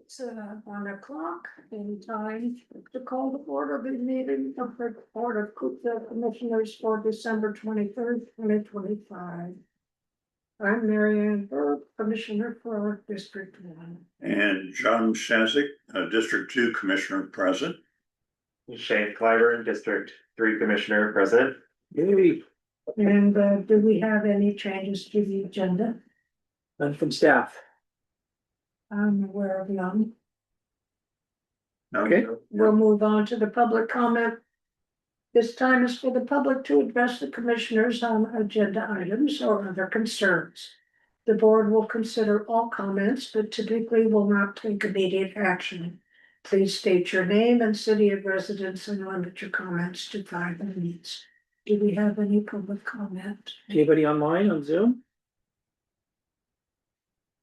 It's 1 o'clock, in time to call the board of the meeting of the Board of Cookville Commissioners for December 23rd, 2025. I'm Mary Ann Burke, Commissioner for District 1. And John Shazik, District 2 Commissioner present. Shane Clyburn, District 3 Commissioner, President. Maybe And do we have any changes to the agenda? none from staff. I'm aware of none. Okay. We'll move on to the public comment. This time is for the public to address the commissioners on agenda items or other concerns. The board will consider all comments, but typically will not take immediate action. Please state your name and city of residence and limit your comments to 5 minutes. Do we have any public comment? Anybody online on Zoom?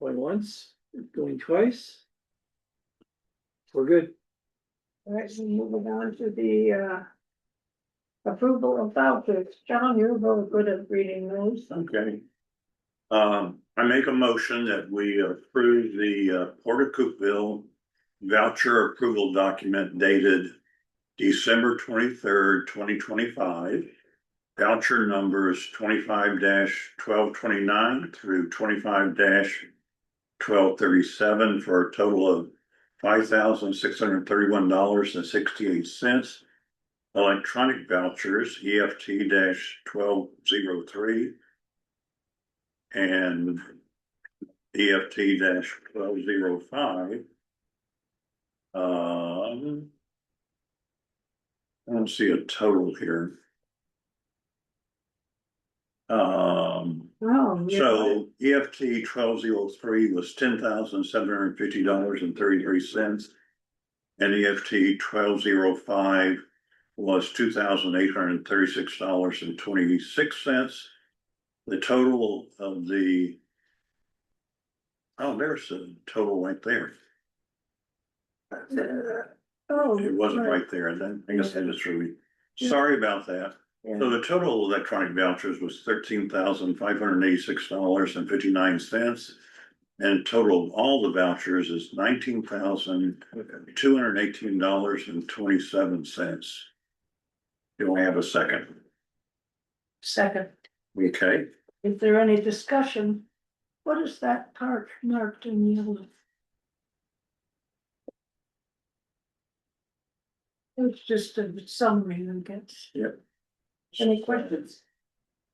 Going once, going twice. We're good. All right, so moving on to the approval of vouchers. John, you're very good at reading those. Okay. I make a motion that we approve the Port of Cookville voucher approval document dated December 23rd, 2025. Voucher numbers 25-1229 through 25-1237 for a total of $5,631.68. Electronic vouchers EFT-1203 and EFT-1205. I don't see a total here. So EFT 1203 was $10,750.33, and EFT 1205 was $2,836.26. The total of the there's a total right there. It wasn't right there, and then I guess I just really sorry about that. So the total electronic vouchers was $13,586.59, and total of all the vouchers is $19,218.27. Do I have a second? Second, Okay. is there any discussion? What is that part marked in yellow? It's just a summary, I guess. Yep. Any questions?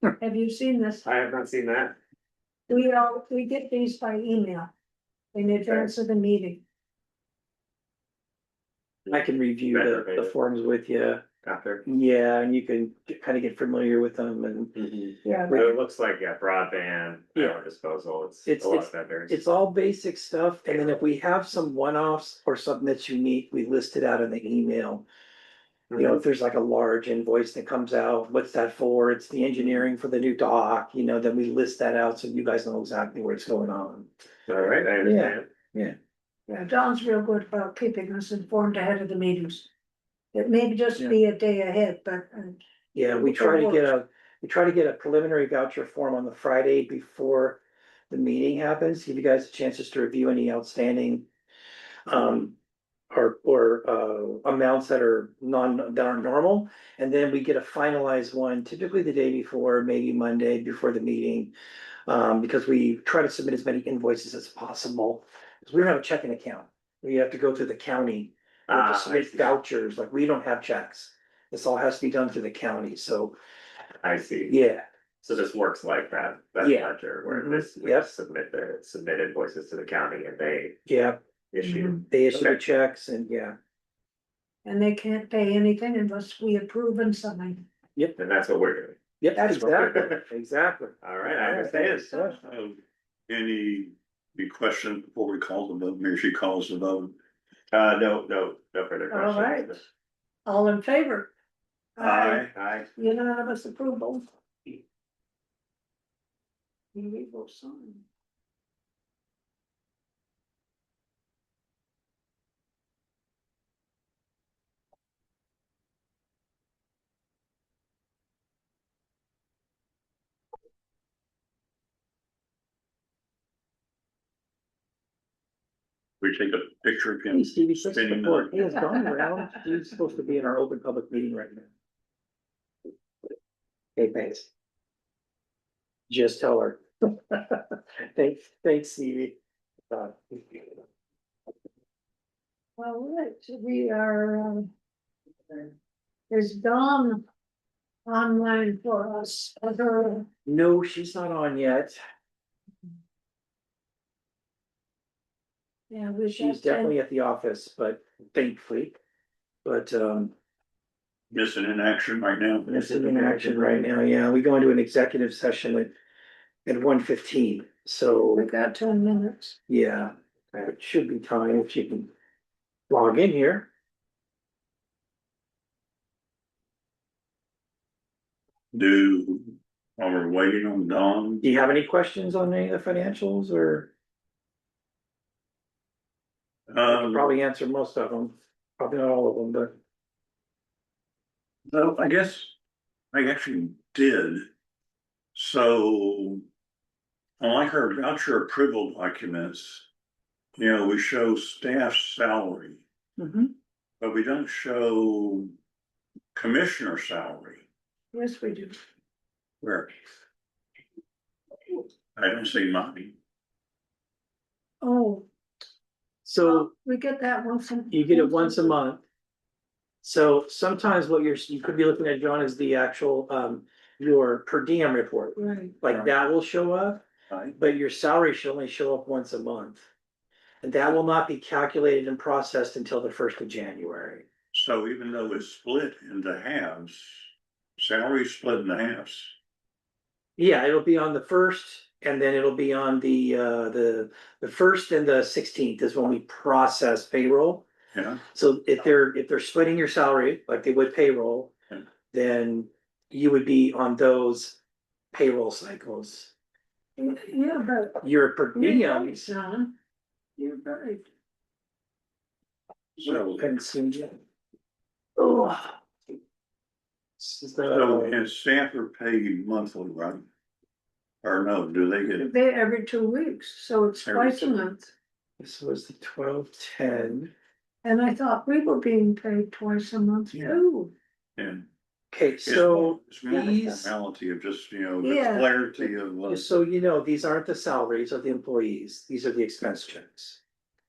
Have you seen this? I have not seen that. We get these by email in advance of the meeting. I can review the forms with you. After. Yeah, and you can kind of get familiar with them and Yeah, But it looks like, broadband, power disposal, it's a lot of vendors. it's all basic stuff. And then if we have some one-offs or something that's unique, we list it out in the email. You know, if there's like a large invoice that comes out, what's that for? It's the engineering for the new dock, then we list that out so you guys know exactly what's going on. All right, I understand. Yeah. yeah, John's real good about keeping us informed ahead of the meetings. It may just be a day ahead, but. Yeah, we try to get a preliminary voucher form on the Friday before the meeting happens, give you guys a chance just to review any outstanding. Or amounts that are normal, and then we get a finalized one typically the day before, maybe Monday before the meeting. Because we try to submit as many invoices as possible, because we don't have a checking account. We have to go through the county. We have to submit vouchers, like we don't have checks. This all has to be done through the county, so. I see. Yeah. So this works like that Yeah. ledger where we Yep. submit invoices to the county and they Yeah, issue. they issue the checks and And they can't pay anything unless we approve and sign. And that's what we're doing. Yep, That's exactly. All right, I understand. Any questions before we call the vote? Maybe she calls the vote. No further questions. All right. All in favor? Aye. Unanimous approval. We will sign. We take a picture of Hey, him Stevie, fix the spinning board. He the. has gone around. He's supposed to be in our open public meeting right now. Okay, thanks. Just tell her. Thanks, Stevie. All right, we are, is Dawn online for us? Other, No, she's not on yet. yeah, we She's definitely at the office, but thankfully. But Missing in action right now. it's in action right now. Yeah, we go into an executive session at 1:15. So We've got 10 minutes. yeah, it should be time if you can log in here. While we're waiting on Dawn, Do you have any questions on any of the financials or? I can probably answer most of them, probably not all of them, but. no, I guess I actually did. So, unlike our voucher approval documents, we show staff salary, but we don't show commissioner salary. Yes, we do. Where? I don't see mine. Oh, So we get that once. you get it once a month. So sometimes what you could be looking at, John, is the actual, your per diem report. Right, Like that will show up, Right? but your salary should only show up once a month. And that will not be calculated and processed until the 1st of January. So even though it's split into halves, salary's split into halves. Yeah, it'll be on the 1st and then it'll be on the 1st and the 16th is when we process payroll. Yeah, So if they're splitting your salary like they would payroll, Yeah. then you would be on those payroll cycles. yeah, but Your per you're diem. right, John. You're right. so, Couldn't see yet. Oh. This is so the, and staff are paid monthly, right? Or no, do they get it? They every 2 weeks, so it's Every twice a 2 month. this was the 12/10. And I thought we were being paid twice a month Yeah. too. And Okay, it's so more of a these, formality of just, the Yeah. clarity of. just so you know, these aren't the salaries of the employees, these are the expense checks.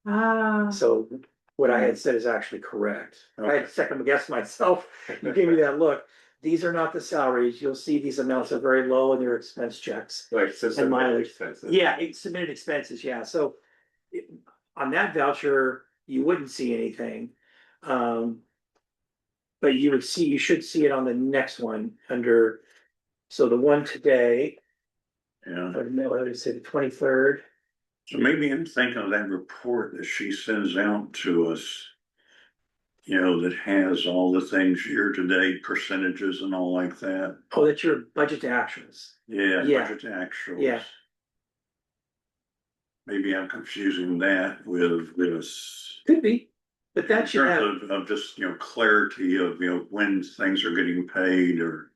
Ah, So what I had said is actually correct. I had Okay. to second guess myself. You gave me that look. These are not the salaries. You'll see these amounts are very low in your expense checks. Like system And mileage. expenses. Yeah, it's submitted expenses, yeah, so on that voucher, you wouldn't see anything. But you should see it on the next one under, so the one today, Yeah, what did I say, the 23rd? so maybe I'm thinking of that report that she sends out to us. That has all the things year to date percentages and all like that. Oh, that's your budget to actuals. Yeah, Yeah. budget to actuals. Yeah. Maybe I'm confusing that with this. Could be, but that should In have, terms of just, clarity of, when things are getting paid or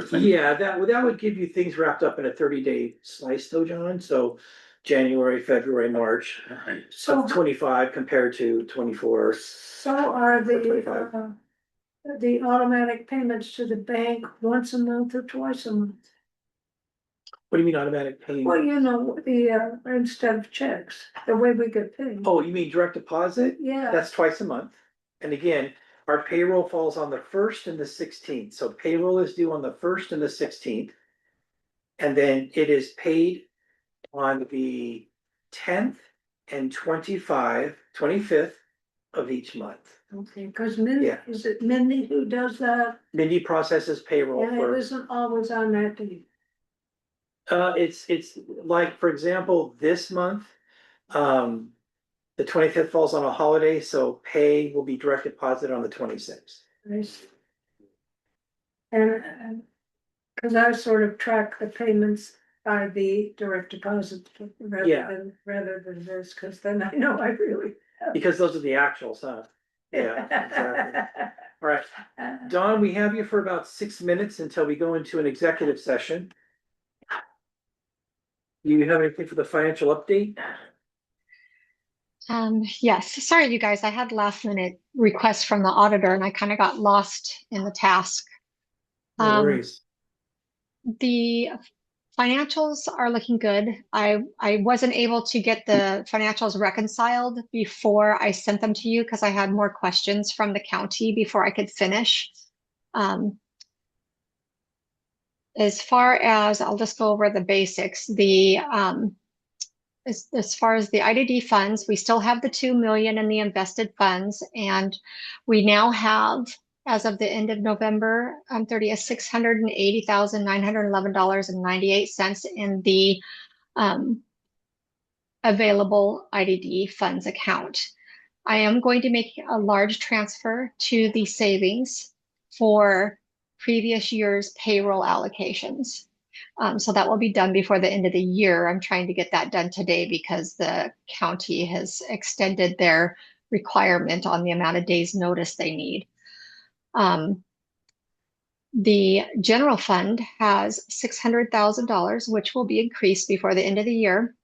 things. yeah, that would give you things wrapped up in a 30-day slice though, John, so January, February, March. Right. so, 25 compared to 24. so are 25. the automatic payments to the bank once a month or twice a month? What do you mean automatic Well, payment? instead of checks, the way we get paid. Oh, you mean direct deposit? Yeah, That's twice a month. And again, our payroll falls on the 1st and the 16th. So payroll is due on the 1st and the 16th. And then it is paid on the 10th and 25th of each month. okay, cause Mindy, Yeah. is it Mindy who does that? Mindy processes payroll And it for, isn't always on that day. it's like, for example, this month, the 25th falls on a holiday, so pay will be direct deposit on the 26th. I see. And, cause I sort of track the payments by the direct deposit Yeah. rather than this, cause then I know I really. Because those are the actuals, huh? Yeah, exactly. All right, Don, we have you for about 6 minutes until we go into an executive session. Do you have anything for the financial update? Yes, sorry, you guys, I had last minute requests from the auditor and I kind of got lost in the task. No Um, worries. the financials are looking good. I wasn't able to get the financials reconciled before I sent them to you because I had more questions from the county before I could finish. Um, as far as, I'll just go over the basics. As far as the IDD funds, we still have the 2 million in the invested funds, and we now have, as of the end of November 30th, $680,911.98 in the available IDD funds account. I am going to make a large transfer to the savings for previous year's payroll allocations. So that will be done before the end of the year. I'm trying to get that done today because the county has extended their requirement on the amount of days notice they need. The general fund has $600,000, which will be increased before the end of the year,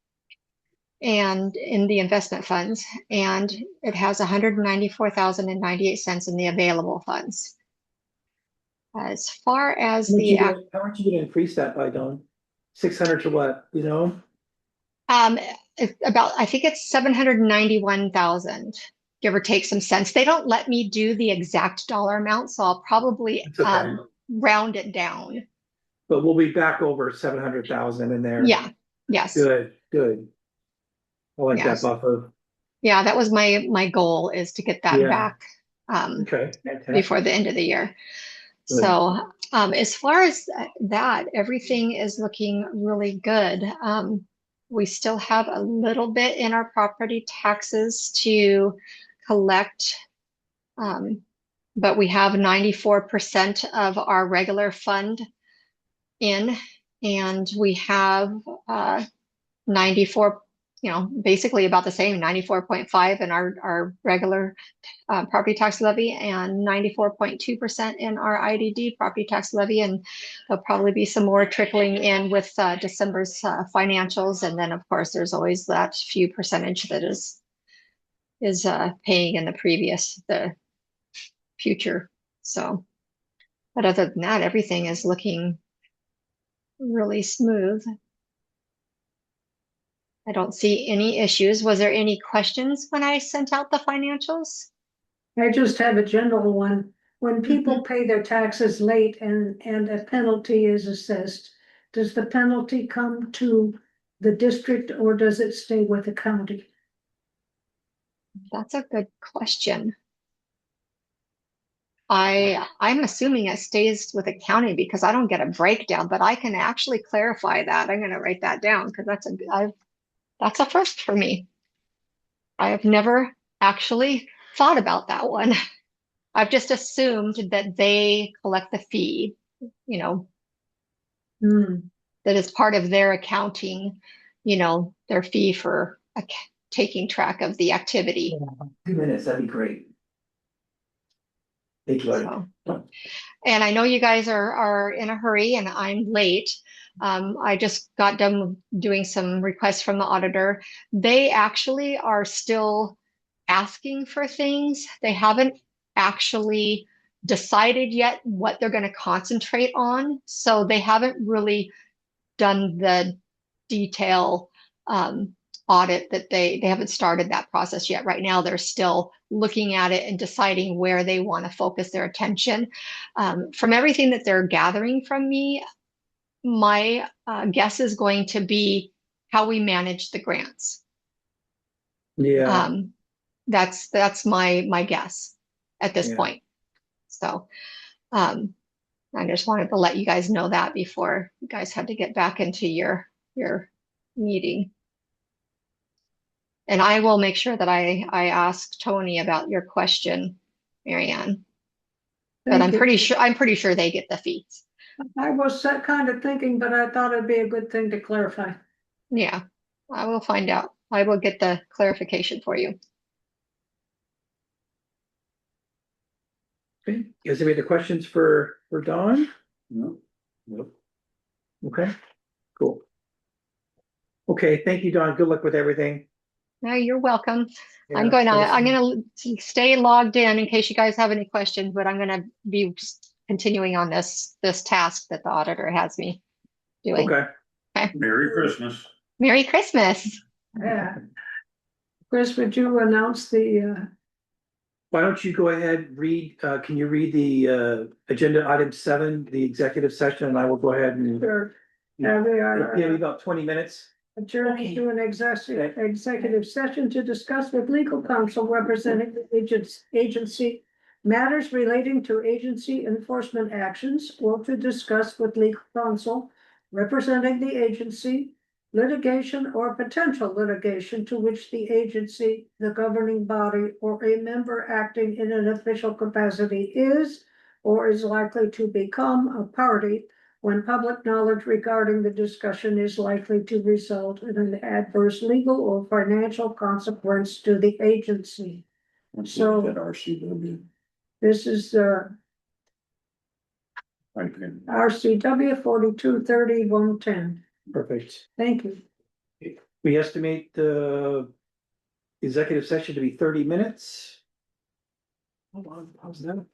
and in the investment funds, and it has $194,098 in the available funds. As far as How much you gonna increase that by, Dawn? 600 to what, you know? it's about, I think it's 791,000, give or take some cents. They don't let me do the exact dollar amount, so I'll probably It's okay. round it down. But we'll be back over 700,000 in there. Yeah, yes, Good, good. I like that yes. buffer. Yeah, that was my goal, is to get that Yeah. back Okay, fantastic. before the end of the year. Good. So as far as that, everything is looking really good. We still have a little bit in our property taxes to collect, but we have 94% of our regular fund in, and we have 94, basically about the same, 94.5 in our regular property tax levy and 94.2% in our IDD property tax levy. And there'll probably be some more trickling in with December's financials. And then, of course, there's always that few percentage that is paying in the future. So, but other than that, everything is looking really smooth. I don't see any issues. Was there any questions when I sent out the financials? I just have a general one. When people pay their taxes late and a penalty is assessed, does the penalty come to the district or does it stay with the county? That's a good question. I'm assuming it stays with the county because I don't get a breakdown, but I can actually clarify that. I'm going to write that down because that's a first for me. I have never actually thought about that one. I've just assumed that they collect the fee, that is part of their accounting, their fee for taking track of the activity. 2 minutes, that'd be great. Thank you. So, and I know you guys are in a hurry and I'm late. I just got done doing some requests from the auditor. They actually are still asking for things. They haven't actually decided yet what they're going to concentrate on. So they haven't really done the detail audit that they haven't started that process yet. Right now, they're still looking at it and deciding where they want to focus their attention. From everything that they're gathering from me, my guess is going to be how we manage the grants. Yeah. That's my guess at this point. So I just wanted to let you guys know that before you guys had to get back into your meeting. And I will make sure that I ask Tony about your question, Marianne. But I'm pretty sure they get the fees. I was kind of thinking, but I thought it'd be a good thing to clarify. Yeah, I will find out. I will get the clarification for you. Okay, is there any other questions for Dawn? No. Nope. Okay, cool. Okay, thank you, Dawn. Good luck with everything. No, you're welcome. Yeah, I'm gonna stay logged in case you guys have any questions, but I'm gonna be continuing on this task that the auditor has me doing. Okay, Merry Christmas. Merry Christmas. Yeah. Chris, would you announce the, why don't you go ahead, can you read the agenda item 7, the executive session, and I will go ahead and. or, there we It'll be are, about 20 minutes. adjourned to an executive session to discuss with legal counsel representing the agency matters relating to agency enforcement actions, or to discuss with legal counsel representing the agency litigation or potential litigation to which the agency, the governing body, or a member acting in an official capacity is or is likely to become a party when public knowledge regarding the discussion is likely to result in an adverse legal or financial consequence to the agency. So- At RCW. This is RCW 4230-110. Perfect. Thank you. We estimate the executive session to be 30 minutes. Hold on, how's that?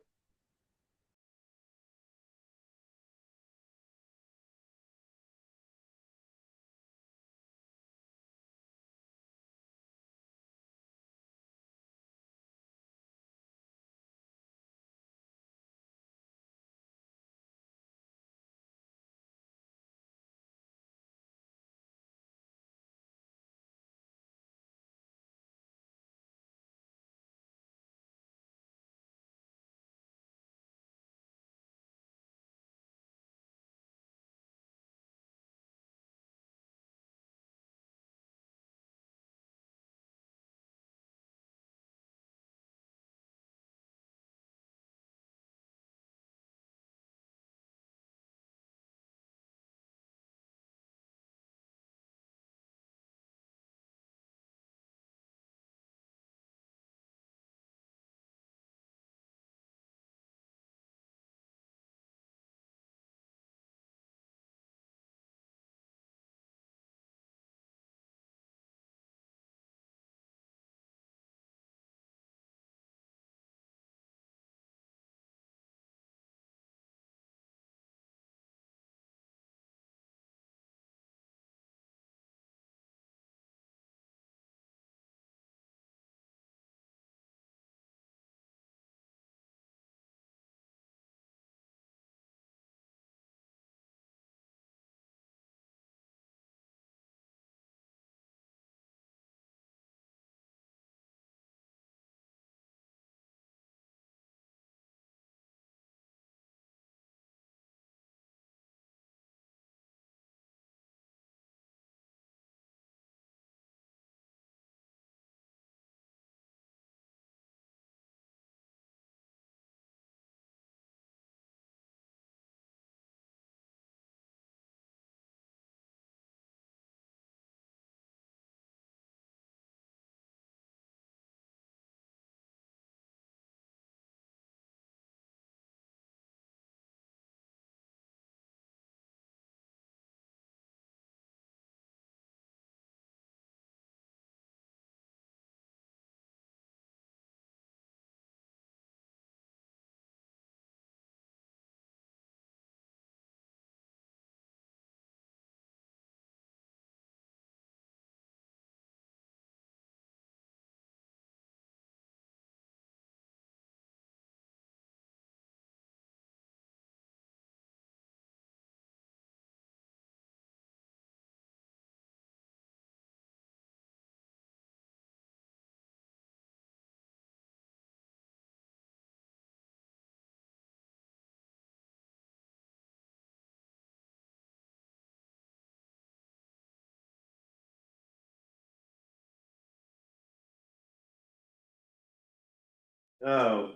Oh.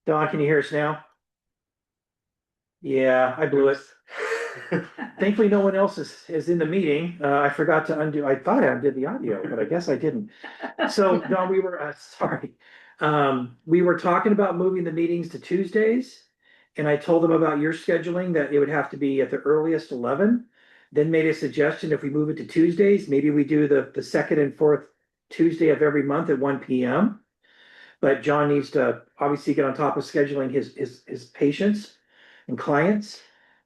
Don, can you hear us now? Yeah, I blew it. Thankfully, no one else is in the meeting. I forgot to undo, I thought I undid the audio, but I guess I didn't. So, Don, we were, sorry. We were talking about moving the meetings to Tuesdays. And I told them about your scheduling, that it would have to be at the earliest 11. Then made a suggestion, if we move it to Tuesdays, maybe we do the second and fourth Tuesday of every month at 1 p.m. But John needs to obviously get on top of scheduling his patients and clients.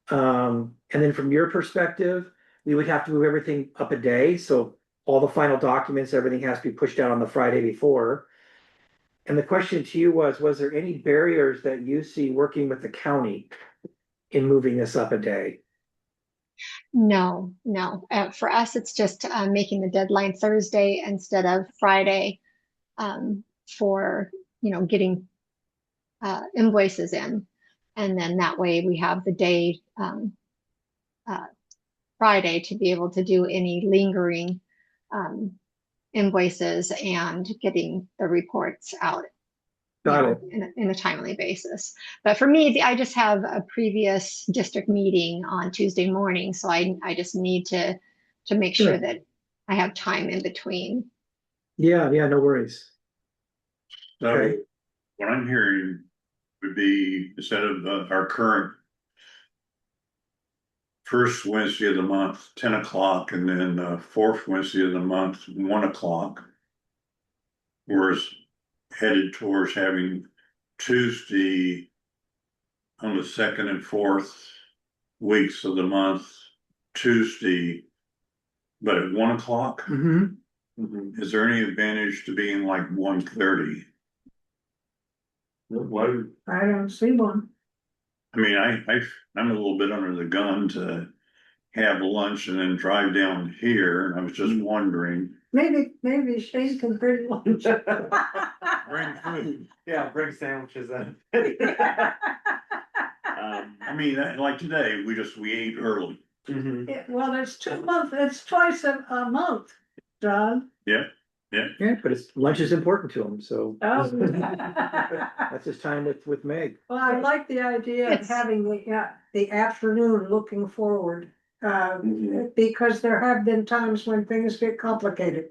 And then from your perspective, we would have to move everything up a day, so all the final documents, everything has to be pushed out on the Friday before. And the question to you was there any barriers that you see working with the county in moving this up a day? No, no. For us, it's just making the deadline Thursday instead of Friday for, getting invoices in. And then that way we have the day Friday to be able to do any lingering invoices and getting the reports out Got it. in a timely basis. But for me, I just have a previous district meeting on Tuesday morning, so I just need to make sure Sure. that I have time in between. Yeah, no worries. So Okay. what I'm hearing would be instead of our current first Wednesday of the month, 10 o'clock, and then fourth Wednesday of the month, 1 o'clock. We're headed towards having Tuesday on the second and fourth weeks of the month, Tuesday, but at 1 o'clock. Mm-hmm. Is there any advantage to being like 1:30? What, I don't see one. I mean, I'm a little bit under the gun to have lunch and then drive down here, and I was just wondering. Maybe Shane can bring lunch. Bring food. yeah, bring sandwiches in. I mean, like today, we ate early. Well, it's it's twice a month, John. Yeah. Yeah, but lunch is important to him, so Oh. that's his time with Meg. Well, I like the idea of It's- having the afternoon looking forward, because there have been times when things get complicated.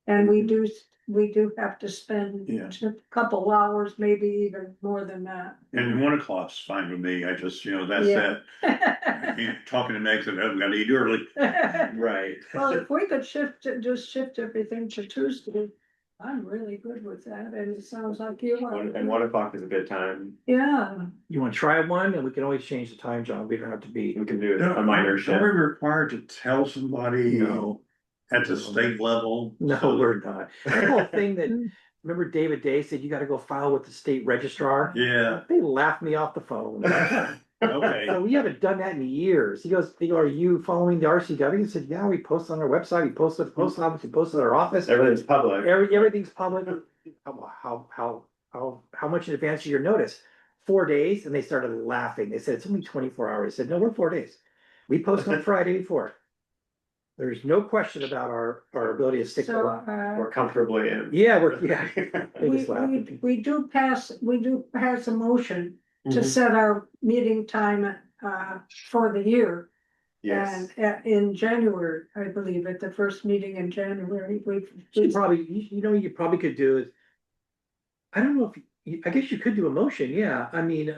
And we do have to spend Yeah. a couple hours, maybe even more than that. And 1 o'clock's fine with me. I just, that's Yeah. that. Talking to Meg, said, "Oh, we gotta eat early." Right. Well, if we could just shift everything to Tuesday, I'm really good with that, and it sounds like you are. And 1 o'clock is a good time. Yeah, You want to try one, and we can always change the time, John. We don't have to be. We can do a minor Are shift. we required to tell somebody No, at the state level? no, we're not. The whole thing that, remember David Day said you got to go file with the state registrar? Yeah. They laughed me off the phone. Okay. So we haven't done that in years. He goes, are you following the RCW? I said, yeah, we post on our website, we post at the post office, we post at our office. Everything's public. Everything's public. How much in advance of your notice? 4 days, and they started laughing. They said, it's only 24 hours. I said, no, we're 4 days. We post on Friday before. There's no question about our ability to stick to so, that. We're comfortably in. Yeah, they just laughed at me. we do pass a motion to set our meeting time, for the year. Yes. And in January, I believe, at the first meeting in January, You probably, you probably could do is, I don't know if, I guess you could do a motion, yeah, I mean,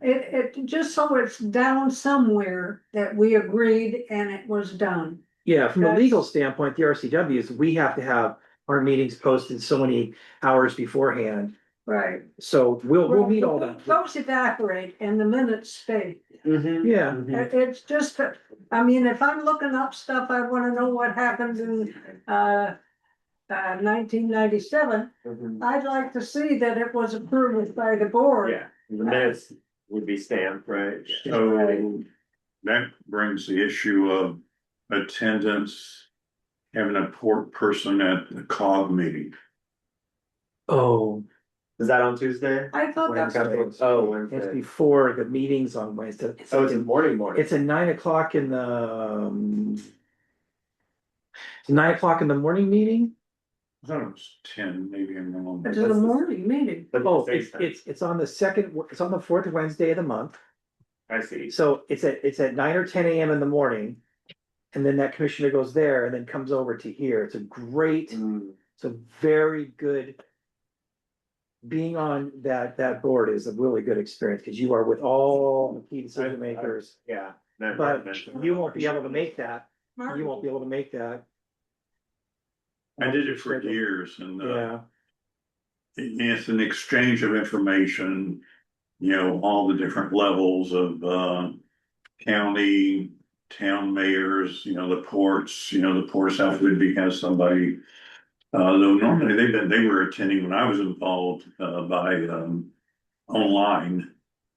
it just so it's down somewhere that we agreed and it was done. yeah, from a legal That's- standpoint, the RCWs, we have to have our meetings posted so many hours beforehand. Right. So we'll meet all that. Those evaporate and the minutes stay. Yeah, It's just, that, I mean, if I'm looking up stuff, I wanna know what happened in, 1997. I'd like to see that it was approved by the board. Yeah, the minutes would be stamped, right? So that brings the issue of attendance, having a port person at the COG meeting. oh, Is that on Tuesday? I thought that's. Oh, it's Wednesday. before the meetings on Wednesday. Oh, it's in morning. It's at 9 o'clock in the, it's 9 o'clock in the morning meeting? I thought it was 10, maybe I'm wrong. It's a morning meeting. Oh, it's on the second, it's on the fourth Wednesday of the month. I see. So it's at 9 or 10 a.m. in the morning. And then that commissioner goes there and then comes over to here. It's a very good. Being on that board is a really good experience because you are with all the key decision makers. Yeah. But you won't be able to make that. You won't be able to make that. I did it for years and, Yeah, it's an exchange of information, all the different levels of, county, town mayors, the ports, the Port of South Whidbey has somebody. Though normally they were attending when I was involved, by, online.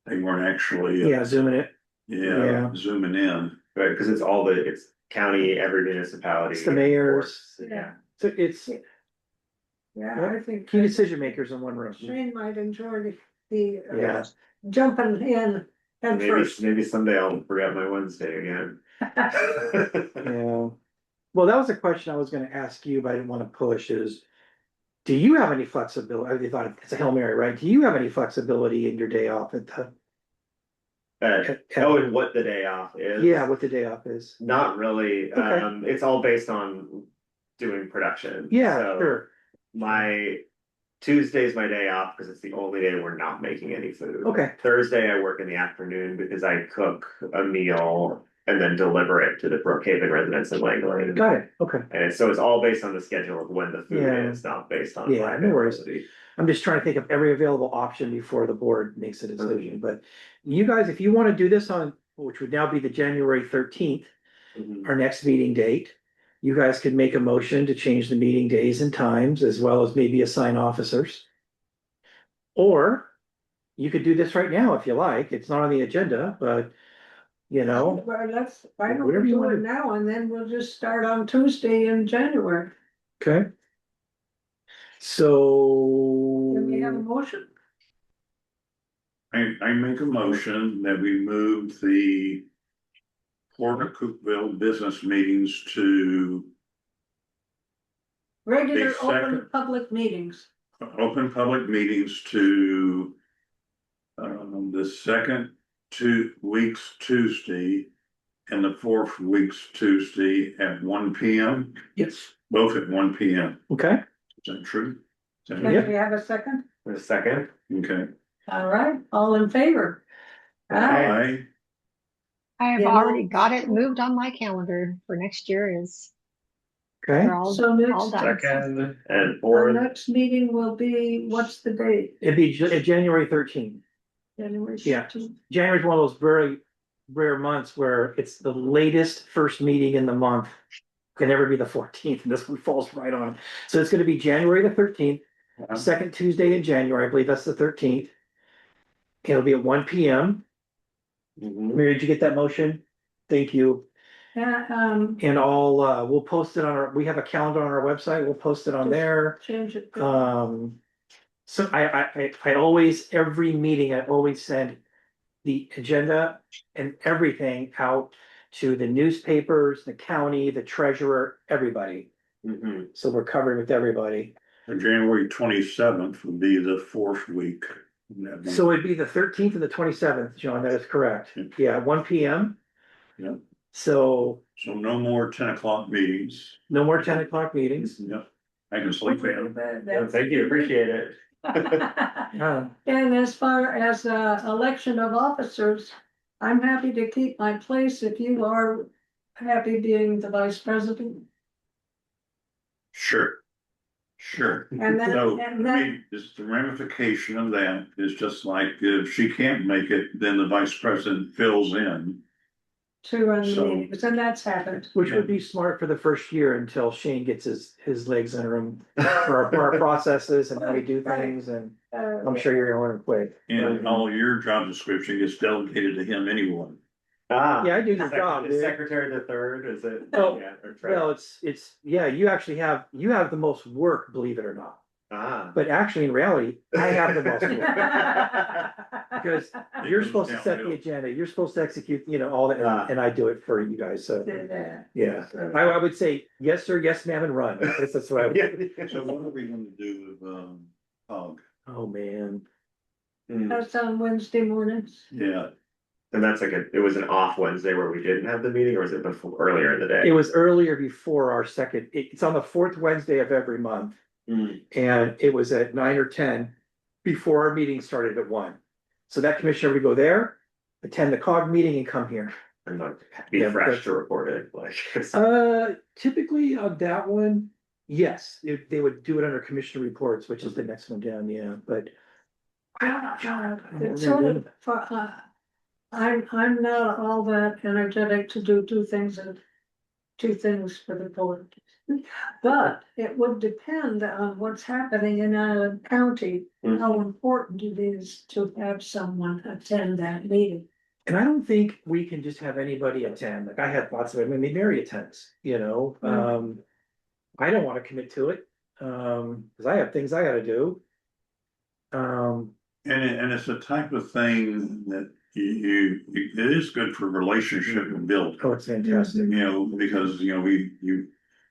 They weren't actually, yeah, zooming it. Yeah. zooming in. Right, because it's county, every municipality. It's the mayors. ports, Yeah. So it's Yeah, I think. key decision makers in one room. Shane might enjoy the, Yeah. jumping in at Maybe, first. maybe someday I'll forget my Wednesday again. Yeah. Well, that was a question I was gonna ask you, but I didn't wanna push is. Do you have any flexibility? I thought it's a Hail Mary, right? Do you have any flexibility in your day off at the? And what the day off is. Yeah, what the day off is. Not really, Okay. it's all based on doing production. Yeah, So sure. My Tuesday's my day off because it's the only day we're not making any food. Okay. Thursday I work in the afternoon because I cook a meal and then deliver it to the Brookhaven residents in Langley. Got it. Okay. And so it's all based on the schedule of when the food Yeah. is, not based on. Yeah, my no worries. availability. I'm just trying to think of every available option before the board makes a decision, but you guys, if you wanna do this on, which would now be the January 13th, Mhm. our next meeting date. You guys could make a motion to change the meeting days and times as well as maybe assign officers. Or you could do this right now if you like. It's not on the agenda, but you know, Well, why don't Whatever we you do wanna it do. now and then we'll just start on Tuesday in January. okay. So. Can we have a motion? I make a motion that we move the Port of Cookville business meetings to Regular A open second. public meetings. open public meetings to the second 2 weeks Tuesday and the fourth week's Tuesday at 1 p.m. Yes. Both at 1 p.m. Okay, Is that true? Is that- Can we have a second? For a second. Okay. All right, all in favor? Aye. I I have You know- already got it moved on my calendar for next year is, okay. they're all So all next, done. Second and our fourth. next meeting will be, what's the date? It'd be January 13th. January Yeah. 13th. January's one of those very rare months where it's the latest first meeting in the month. Can never be the 14th, and this one falls right on. So it's gonna be January the 13th, second Tuesday in January, I believe that's the 13th. It'll be at 1 p.m. Mhm. Mary, did you get that motion? Thank you. Yeah, And all, we'll post it on our, we have a calendar on our website, we'll post it on there. change it. So I always, every meeting, I always send the agenda and everything out to the newspapers, the county, the treasurer, everybody. Mhm. So we're covered with everybody. January 27th would be the fourth week. So it'd be the 13th and the 27th, John, that is correct. Yeah, 1 p.m. Yeah. So So no more 10 o'clock meetings. no more 10 o'clock meetings. Yep. I can sleep in. Yeah, thank you, appreciate it. And as far as election of officers, I'm happy to keep my place if you are happy being the vice president. Sure. Sure. And then, So, and I then, mean, just the ramification of that is just like if she can't make it, then the vice president fills in. to run the So- meetings, and that's happened. Which would be smart for the first year until Shane gets his legs under him for our processes and how we do things, and I'm sure you're gonna learn quick. And all your job description gets delegated to him anyway. Ah. Yeah, I do the Sec- job, is dude. Secretary the third, is it? Oh, Yeah, or treasurer. Well, it's, yeah, you actually have the most work, believe it or not, Ah. but actually in reality, I have the most work. Because you're supposed to set the agenda, you're supposed to execute, all that, and I do it for you guys, so, yeah. I would say, yes, sir, yes, ma'am, and run, that's what I would. Yeah. So what are we gonna do with, Hog? Oh, man. Mm. That's on Wednesday mornings. Yeah, And that's it was an off Wednesday where we didn't have the meeting, or was it before, earlier in the day? It was earlier before our second, it's on the fourth Wednesday of every month. Mm. And it was at 9 or 10 before our meeting started at 1. So that commissioner would go there, attend the COG meeting and come here. And like be Yeah, fresh that's- to report it, like. Typically on that one, Yes, they would do it under commissioner reports, which is the next one down, yeah, but. It's sort of, I'm not all that energetic to do two things for the board. But it would depend on what's happening in Island County, how important it is to have someone attend that meeting. And I don't think we can just have anybody attend, like I had lots of, I mean, Mary attends, you know, I don't wanna commit to it, cause I have things I gotta do. And it's a type of thing that it is good for relationship and build. Oh, it's fantastic. You know, because, you know,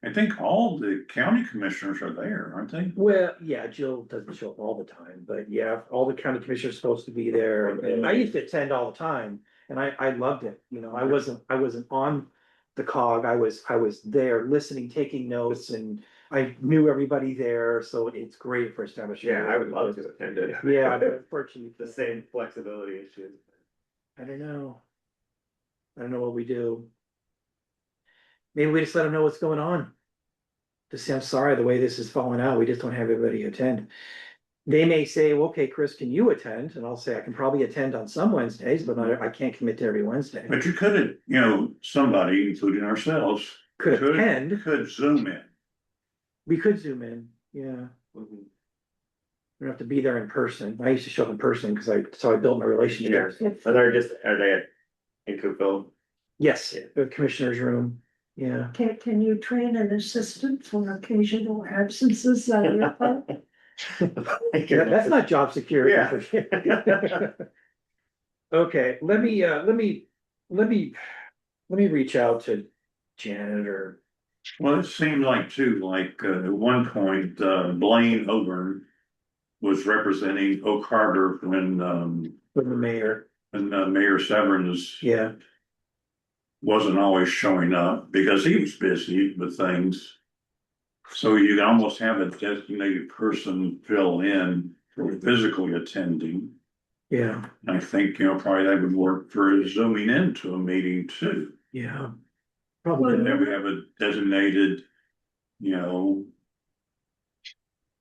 I think all the county commissioners are there, aren't they? Well, yeah, Jill doesn't show up all the time, but yeah, all the county commissioners are supposed to be there, and I used to attend all the time. And I loved it, you know, I wasn't on the cog, I was there listening, taking notes, and I knew everybody there, so it's great for establishing. Yeah, I would love to attend it. Yeah, but unfortunately, The same flexibility issues. I don't know. I don't know what we do. Maybe we just let them know what's going on. Just say, I'm sorry, the way this is falling out, we just don't have everybody attend. They may say, well, okay, Chris, can you attend? And I'll say, I can probably attend on some Wednesdays, but I can't commit to every Wednesday. But you could, you know, somebody, including ourselves, Could attend, could zoom in. we could zoom in, yeah. We don't have to be there in person. I used to show up in person because that's how I built my relationships. Are they in Coopville? Yes, Yeah. the commissioner's room, yeah. Can you train an assistant for occasional absences on your part? That's not job security. Yeah. Okay, let me reach out to Janet or, Well, it seemed like too, like, at one point, Blaine Oburn was representing Oak Harbor with the mayor, when Mayor Severns yeah, wasn't always showing up because he was busy with things. So you almost have a designated person fill in for physically attending. yeah, I think, you know, probably that would work for zooming into a meeting too. yeah. And Probably, then we have a designated, you know,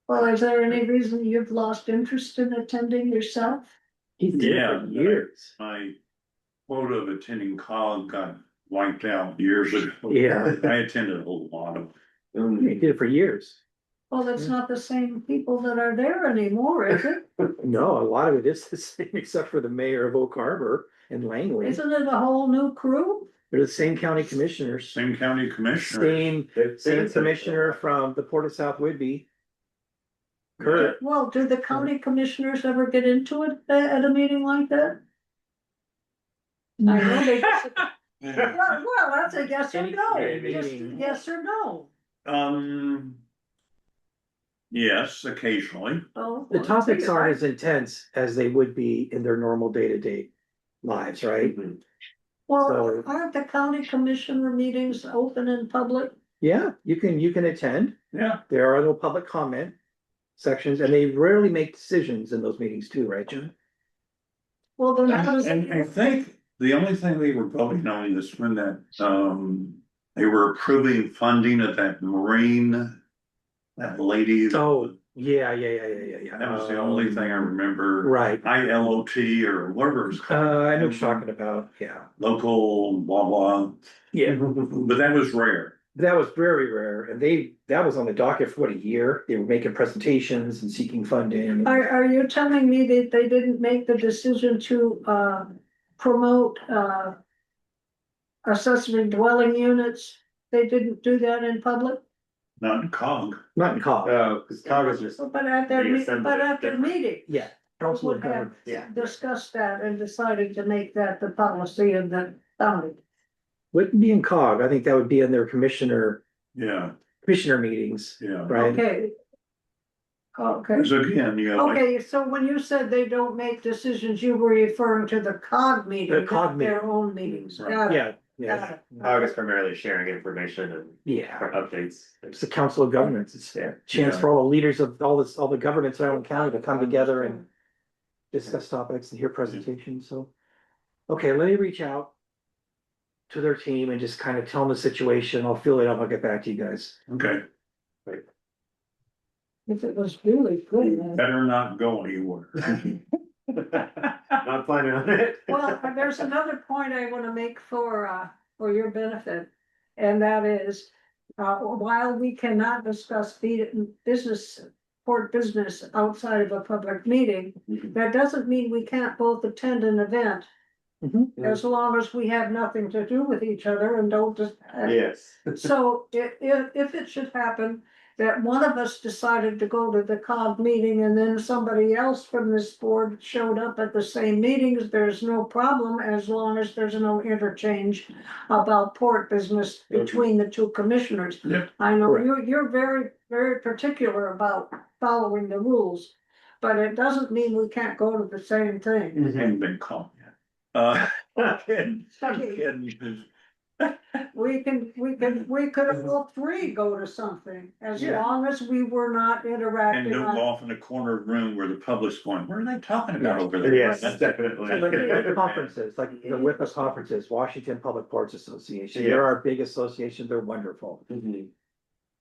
Well, is there any reason you've lost interest in attending yourself? he's did it Yeah, for years, my quota of attending COG got wiped out years ago. Yeah. I attended a lot of, he did it for years. Well, it's not the same people that are there anymore, is it? No, a lot of it is the same, except for the mayor of Oak Harbor and Langley, Isn't it a whole new crew? they're the same county commissioners. same county commissioner. Same commissioner from the Port of South Whidbey. Kurt, Well, do the county commissioners ever get into it at a meeting like that? I know they. Well, that's a yes or no, Any just meeting. yes or no. Yes, occasionally. Oh, the well, topics aren't I- as intense as they would be in their normal day-to-day lives, right? Well, so- aren't the county commissioner meetings open in public? Yeah, you can attend, Yeah. there are no public comment sections, and they rarely make decisions in those meetings too, right, John? Well, then how does And I it? think the only thing they were voting on is when that, they were approving funding of that Marine, that lady. Oh, yeah. That was the only thing I remember. Right, ILOT or whatever it's called. I know what you're talking about, yeah, Local blah, blah, yeah, but that was rare. that was very rare, and that was on the docket for what, a year, they were making presentations and seeking funding. Are you telling me that they didn't make the decision to, promote, accessory dwelling units? They didn't do that in public? Not in COG. Not in COG, Oh, because COG is just, But at their, The assembly but is at their different. meeting. yeah, council of Would have government, yeah. discussed that and decided to make that the policy of the county. wouldn't be in COG, I think that would be in their commissioner Yeah, meetings, yeah. right? Okay. Okay, Because again, you know, like, okay, so when you said they don't make decisions, you were referring to the COG meeting, The COG not their own meetings. Right. Got it, Yeah, got yeah, it. COG is primarily sharing information and yeah, updates. it's the council of governments, it's a chance Yeah. for all the leaders of all the governments around the county to come together and discuss topics and hear presentations, so. Okay, let me reach out to their team and just kind of tell them the situation, I'll fill it up, I'll get back to you guys. okay, If it was really good. Better not go anywhere. Not planning on it. Well, there's another point I wanna make for your benefit. And that is, while we cannot discuss business, port business outside of a public meeting, that doesn't mean we can't both attend an event. Mhm. As long as we have nothing to do with each other and don't just. Yes. So if it should happen that one of us decided to go to the COG meeting and then somebody else from this board showed up at the same meetings, there's no problem as long as there's no interchange about port business between the two commissioners. Yep. I know Correct. you're very, very particular about following the rules, but it doesn't mean we can't go to the same thing. Haven't been caught yet. I'm kidding. We could all three go to something, as Yeah. long as we were not And interacting don't go on. off in a corner of the room where the public's going, what are they talking about over there? Yes, That's- definitely. So like conferences, like the WIPA conferences, Washington Public Ports Association, they're our big association, they're wonderful. Mhm.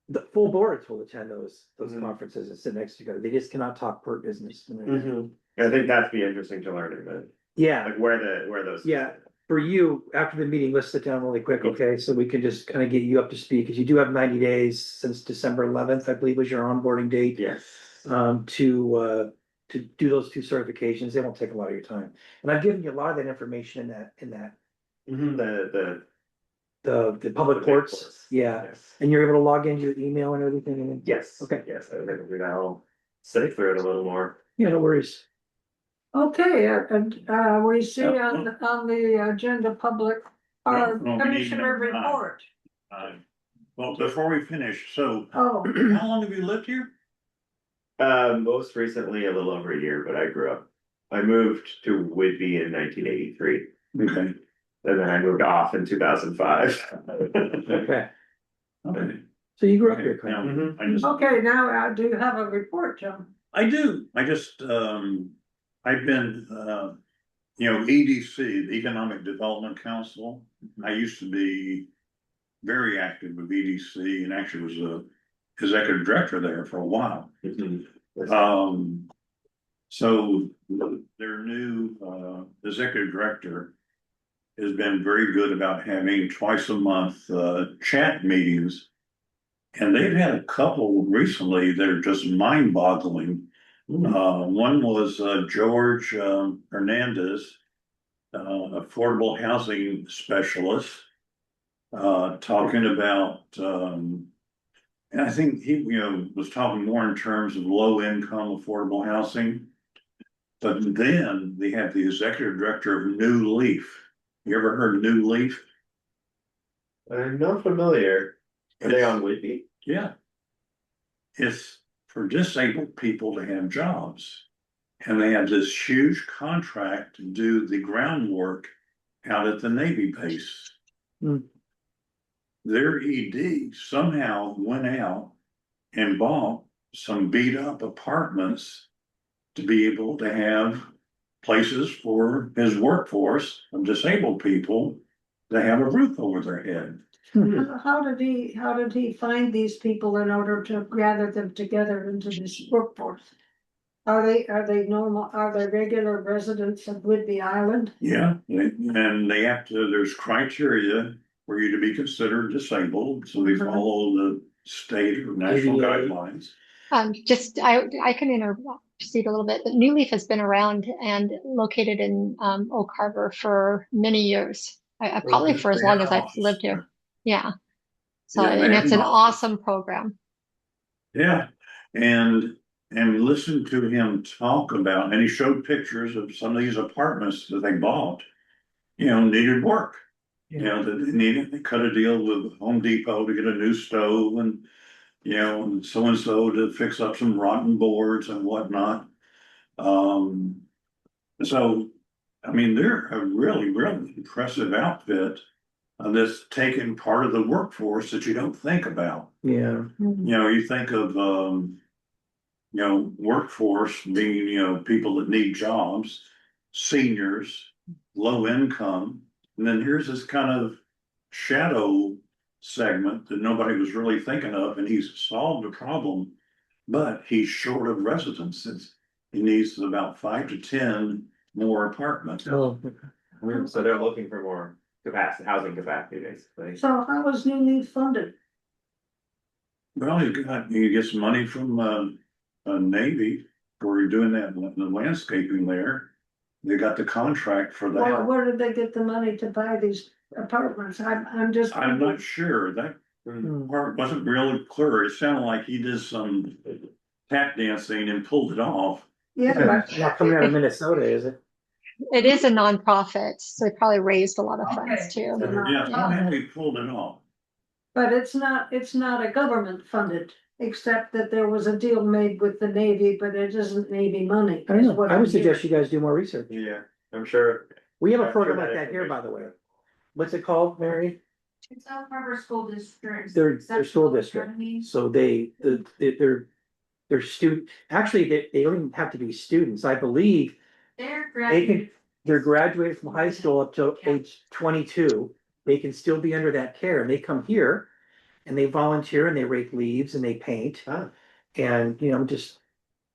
The full boards will attend those Mhm. conferences and sit next to each other, they just cannot talk port business. Mhm. I think that'd be interesting to learn about, Yeah, like where those. Yeah. for you, after the meeting, let's sit down really quick, okay, so we can just kind of get you up to speed, because you do have 90 days since December 11th, I believe was your onboarding date. Yes. To do those two certifications, they won't take a lot of your time, and I've given you a lot of that information in that, Mhm, the public ports, yeah, Yes. and you're able to log into your email and everything, and Yes. Okay. Yes, I think I'll study through it a little more. yeah, no worries. Okay, and we see on the agenda public, No, we need commissioner number nine. report. Well, before we finish, so Oh, how long have you lived here? Most recently, a little over a year, but I moved to Whitby in 1983, Okay. and then I moved off in 2005. Okay, Okay. so you grew up here, Okay, Craig. now, I just, okay, now, do you have a report, John? I do, I just, I've been, EDC, the Economic Development Council. I used to be very active with EDC and actually was a executive director there for a while. Mhm. So their new, executive director has been very good about having twice a month, chat meetings. And they've had a couple recently that are just mind boggling. One was, George, Hernandez, affordable housing specialist, talking about, and I think he, was talking more in terms of low income affordable housing. But then they have the executive director of New Leaf. You ever heard of New Leaf? I'm not familiar. Are they on Whitby? Yeah. It's for disabled people to have jobs. And they have this huge contract to do the groundwork out at the Navy base. Hmm. Their ED somehow went out and bought some beat up apartments to be able to have places for his workforce of disabled people to have a roof over their head. How did he find these people in order to gather them together into this workforce? Are they normal, are they regular residents of Whidbey Island? Yeah, and they have to, there's criteria for you to be considered disabled, so they follow the state or national ADA. guidelines. I can intercede a little bit, but New Leaf has been around and located in Oak Harbor for many years. I probably for as They long have as I've office lived here. Yeah. So, Yeah, they and have it's an an office. awesome program. Yeah, and listen to him talk about, and he showed pictures of some of these apartments that they bought, needed work. They cut a deal with Home Depot to get a new stove and, so and so to fix up some rotten boards and whatnot. So, I mean, they're a really, really impressive outfit. That's taken part of the workforce that you don't think about. Yeah, You think of, workforce being, people that need jobs, seniors, low income. And then here's this kind of shadow segment that nobody was really thinking of, and he's solved the problem. But he's short of residences. He needs about 5 to 10 more apartments. Oh, So they're looking for more capacity, housing capacity, basically. So how was New Leaf funded? Well, he gets money from, Navy for doing that, the landscaping there. They got the contract for Well, that. where did they get the money to buy these apartments? I'm just. I'm not sure, that part wasn't really clear. It sounded like he did some tap dancing and pulled it off. Yeah, not coming out of Minnesota, is it? It is a nonprofit, so they probably raised a lot of Okay. funds too. Yeah, he pulled it off. but it's not a government funded, except that there was a deal made with the Navy, but it isn't Navy money. I don't is know, what I I'm would suggest hearing. you guys do more research. Yeah, I'm sure. We have a I'm program sure like that here, by the way. What's it called, Mary? It's South Harbor School District. Their school Exceptional district. Academy. So they're student, actually, they don't even have to be students, I believe. They're They can, graduating. they're graduated from high school up to age 22. They can still be under that care, and they come here and they volunteer and they rake leaves and they paint. Ah. And, just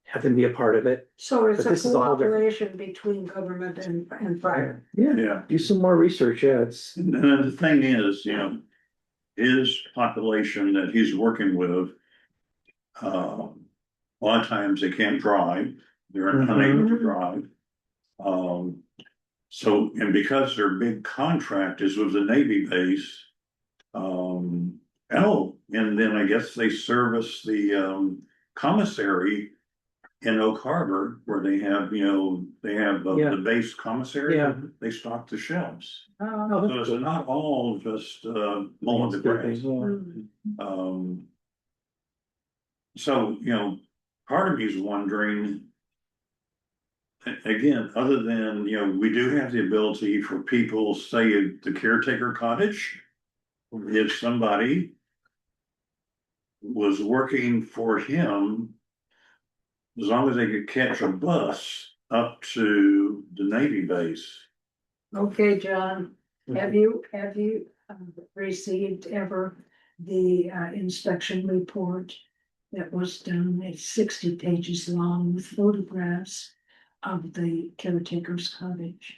have them be a part of it. So it's But a this is all different. cooperation between government and private. Yeah, Yeah. do some more research, yeah, it's. And then the thing is, his population that he's working with, a lot of times they can't drive, they're unable to drive. So, and because their big contract is with the Navy base, and then I guess they service the, commissary in Oak Harbor where they have, Yeah. the base commissary. Yeah. They stock the shelves. Oh, So it's not all just, mowing the grass. Mm. So, part of me is wondering. Again, other than, we do have the ability for people, say, at the caretaker cottage. If somebody was working for him, as long as they could catch a bus up to the Navy base. Okay, John, have you received ever the inspection report that was done? It's 60 pages long with photographs of the caretaker's cottage.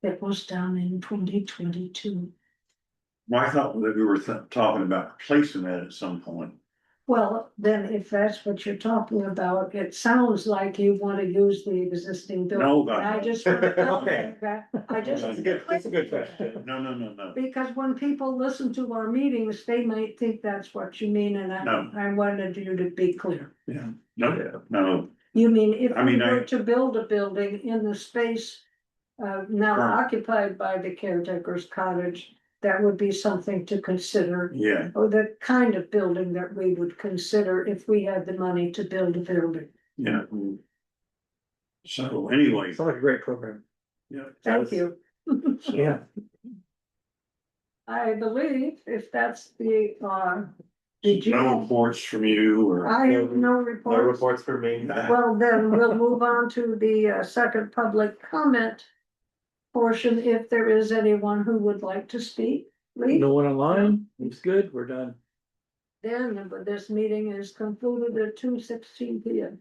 That was done in 2022. Well, I thought that we were talking about replacing that at some point. Well, then if that's what you're talking about, it sounds like you want to use the existing building. No, God, And I no. just want to Okay. that. I just. That's a good question. No. Because when people listen to our meetings, they might think that's what you mean, and No. I wanted you to be clear. Yeah, no, You mean if I mean, we I- were to build a building in the space now Correct. occupied by the caretaker's cottage, that would be something to consider. yeah, Or the kind of building that we would consider if we had the money to build a building. yeah. So anyway, Sounds like a great program. yeah. Thank you. Yeah. I believe if that's the, did you? No reports from you or? I have no No reports. reports for me. Well, then we'll move on to the second public comment portion, if there is anyone who would like to speak. Please, No one online, it's good, we're done. then, but this meeting is concluded at 2:16 PM.